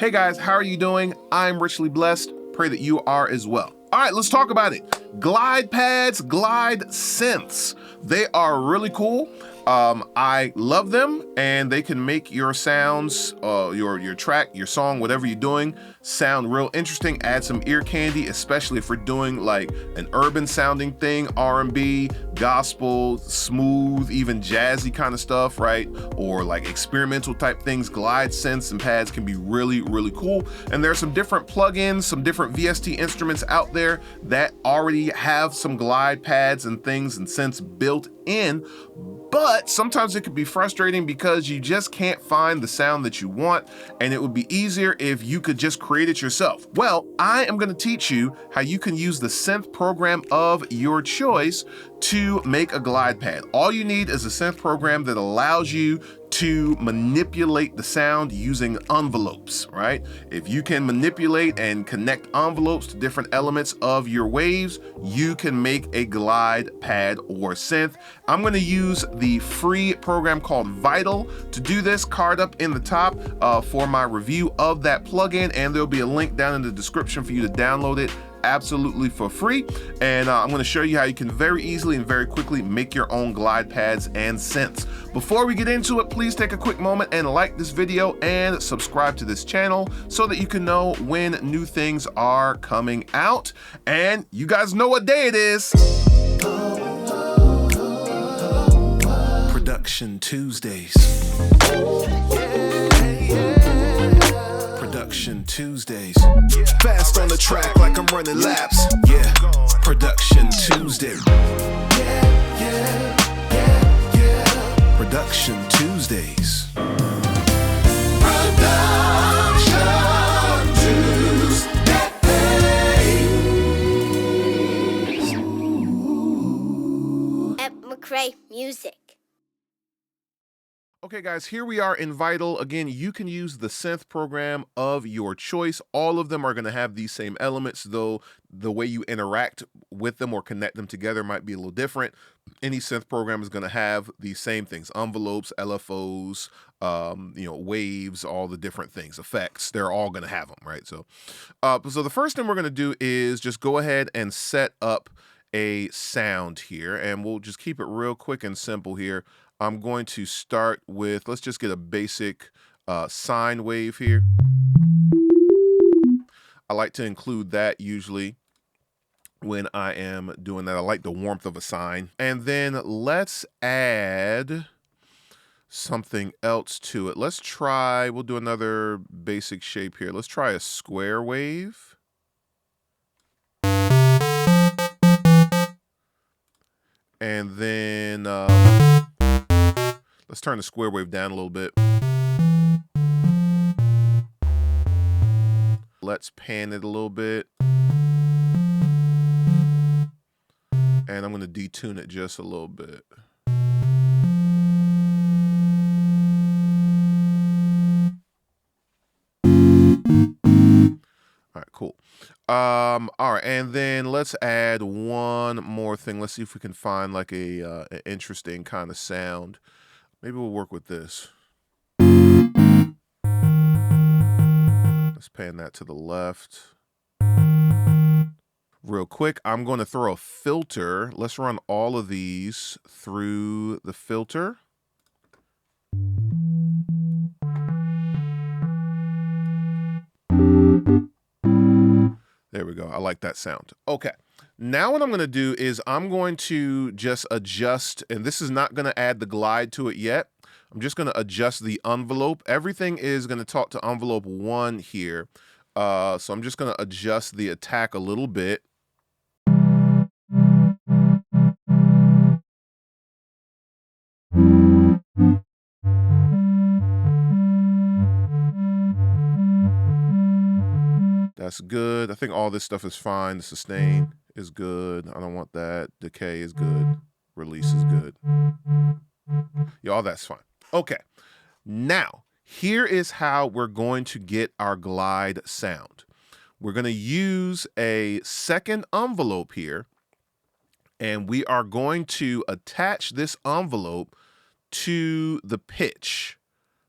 Hey guys, how are you doing? I'm richly blessed. Pray that you are as well. All right, let's talk about it. Glide pads, glide synths. They are really cool. I love them, and they can make your sounds, your track, your song, whatever you're doing, sound real interesting. Add some ear candy, especially if we're doing like an urban sounding thing, R&B, gospel, smooth, even jazzy kind of stuff, right? Or like experimental type things. Glide synths and pads can be really, really cool. And there's some different plugins, some different VST instruments out there that already have some glide pads and things and synths built in. But sometimes it could be frustrating because you just can't find the sound that you want, and it would be easier if you could just create it yourself. Well, I am going to teach you how you can use the synth program of your choice to make a glide pad. All you need is a synth program that allows you to manipulate the sound using envelopes, right? If you can manipulate and connect envelopes to different elements of your waves, you can make a glide pad or synth. I'm going to use the free program called Vital to do this, card up in the top for my review of that plugin, and there'll be a link down in the description for you to download it absolutely for free. And I'm going to show you how you can very easily and very quickly make your own glide pads and synths. Before we get into it, please take a quick moment and like this video and subscribe to this channel so that you can know when new things are coming out. And you guys know what day it is. Production Tuesdays. Production Tuesdays. Fast on the track like I'm running laps. Yeah. Production Tuesday. Production Tuesdays. Production Tuesdays. At McCray Music. Okay guys, here we are in Vital. Again, you can use the synth program of your choice. All of them are going to have these same elements, though the way you interact with them or connect them together might be a little different. Any synth program is going to have these same things: envelopes, LFOs, waves, all the different things, effects. They're all going to have them, right? So the first thing we're going to do is just go ahead and set up a sound here, and we'll just keep it real quick and simple here. I'm going to start with, let's just get a basic sine wave here. I like to include that usually when I am doing that. I like the warmth of a sine. And then let's add something else to it. Let's try, we'll do another basic shape here. Let's try a square wave. And then let's turn the square wave down a little bit. Let's pan it a little bit. And I'm going to detune it just a little bit. All right, cool. All right, and then let's add one more thing. Let's see if we can find like an interesting kind of sound. Maybe we'll work with this. Let's pan that to the left. Real quick, I'm going to throw a filter. Let's run all of these through the filter. There we go. I like that sound. Okay. Now what I'm going to do is I'm going to just adjust, and this is not going to add the glide to it yet. I'm just going to adjust the envelope. Everything is going to talk to envelope 1 here. So I'm just going to adjust the attack a little bit. That's good. I think all this stuff is fine. The sustain is good. I don't want that. Decay is good. Release is good. Yeah, all that's fine. Okay. Now, here is how we're going to get our glide sound. We're going to use a second envelope here, and we are going to attach this envelope to the pitch,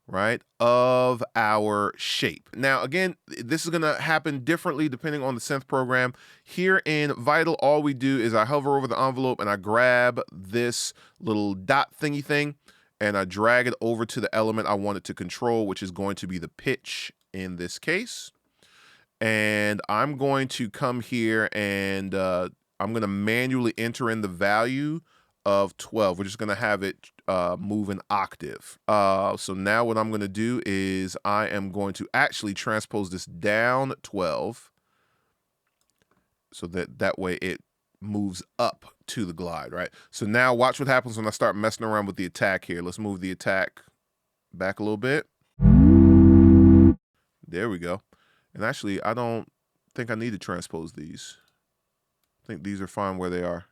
right, of our shape. Now, again, this is gonna happen differently depending on the synth program. Here in Vital, all we do is I hover over the envelope and I grab this little dot thingy thing and I drag it over to the element I want it to control, which is going to be the pitch in this case. And I'm going to come here and I'm gonna manually enter in the value of 12. We're just gonna have it move an octave. So now what I'm gonna do is I am going to actually transpose this down 12 so that way it moves up to the glide, right? So now watch what happens when I start messing around with the attack here. Let's move the attack back a little bit. There we go. And actually, I don't think I need to transpose these. I think these are fine where they are.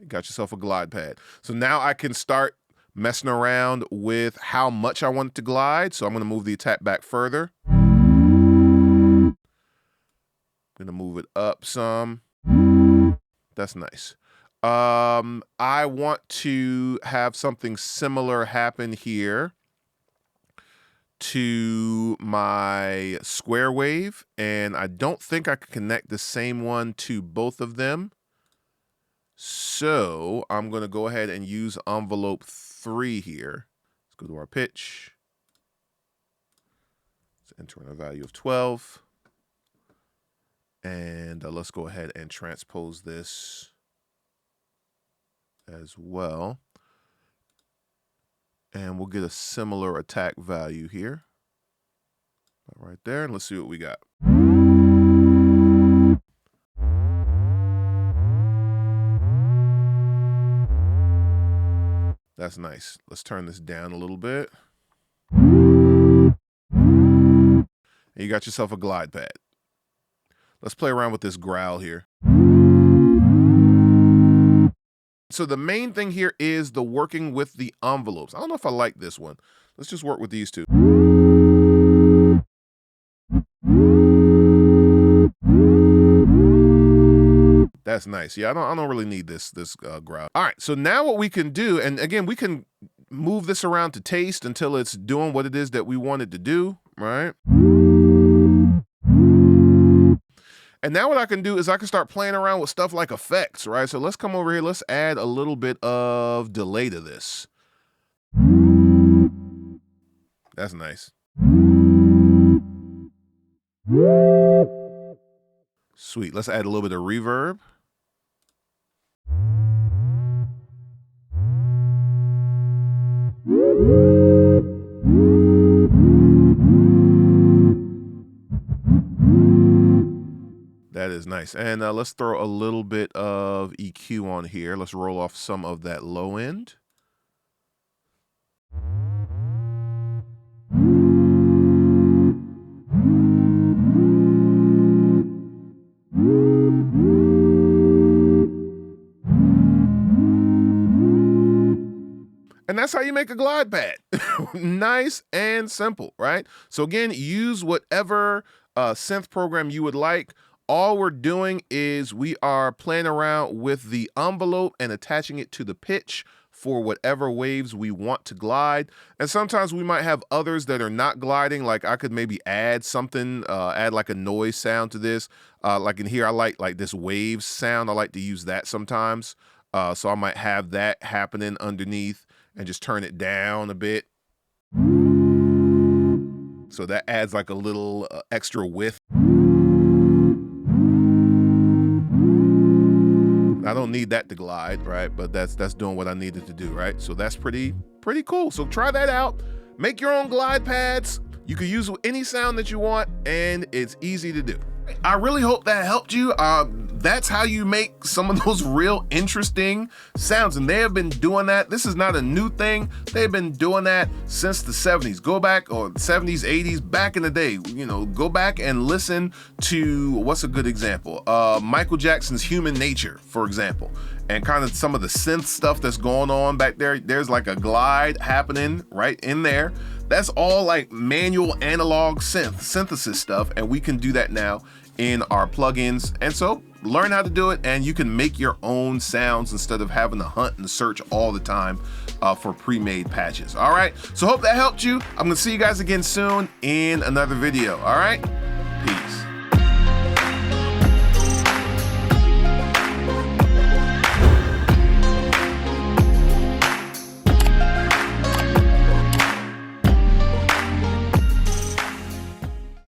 Got yourself a glide pad. So now I can start messing around with how much I want it to glide. So I'm going to move the attack back further. I'm going to move it up some. That's nice. I want to have something similar happen here to my square wave. And I don't think I can connect the same one to both of them. So I'm going to go ahead and use envelope 3 here. Let's go to our pitch. Let's enter in a value of 12. And let's go ahead and transpose this as well. And we'll get a similar attack value here. Right there. And let's see what we got. That's nice. Let's turn this down a little bit. And you got yourself a glide pad. Let's play around with this growl here. So the main thing here is the working with the envelopes. I don't know if I like this one. Let's just work with these two. That's nice. Yeah, I don't really need this growl. All right, so now what we can do, and again, we can move this around to taste until it's doing what it is that we want it to do, right? And now what I can do is I can start playing around with stuff like effects, right? So let's come over here. Let's add a little bit of delay to this. That's nice. Sweet. Let's add a little bit of reverb. That is nice. And let's throw a little bit of EQ on here. Let's roll off some of that low end. And that's how you make a glide pad. Nice and simple, right? So again, use whatever synth program you would like. All we're doing is we are playing around with the envelope and attaching it to the pitch for whatever waves we want to glide. And sometimes we might have others that are not gliding. Like I could maybe add something, add like a noise sound to this. Like in here, I like this wave sound. I like to use that sometimes. So I might have that happening underneath and just turn it down a bit. So that adds like a little extra width. I don't need that to glide, right? But that's doing what I needed to do, right? So that's pretty cool. So try that out. Make your own glide pads. You can use any sound that you want, and it's easy to do. I really hope that helped you. That's how you make some of those real interesting sounds, and they have been doing that. This is not a new thing. They've been doing that since the 70s. Go back, or 70s, 80s, back in the day. You know, go back and listen to, what's a good example? Michael Jackson's Human Nature, for example, and kind of some of the synth stuff that's going on back there. There's like a glide happening right in there. That's all like manual analog synthesis stuff, and we can do that now in our plugins. And so learn how to do it, and you can make your own sounds instead of having to hunt and search all the time for pre-made patches. All right, so hope that helped you. I'm gonna see you guys again soon in another video. All right.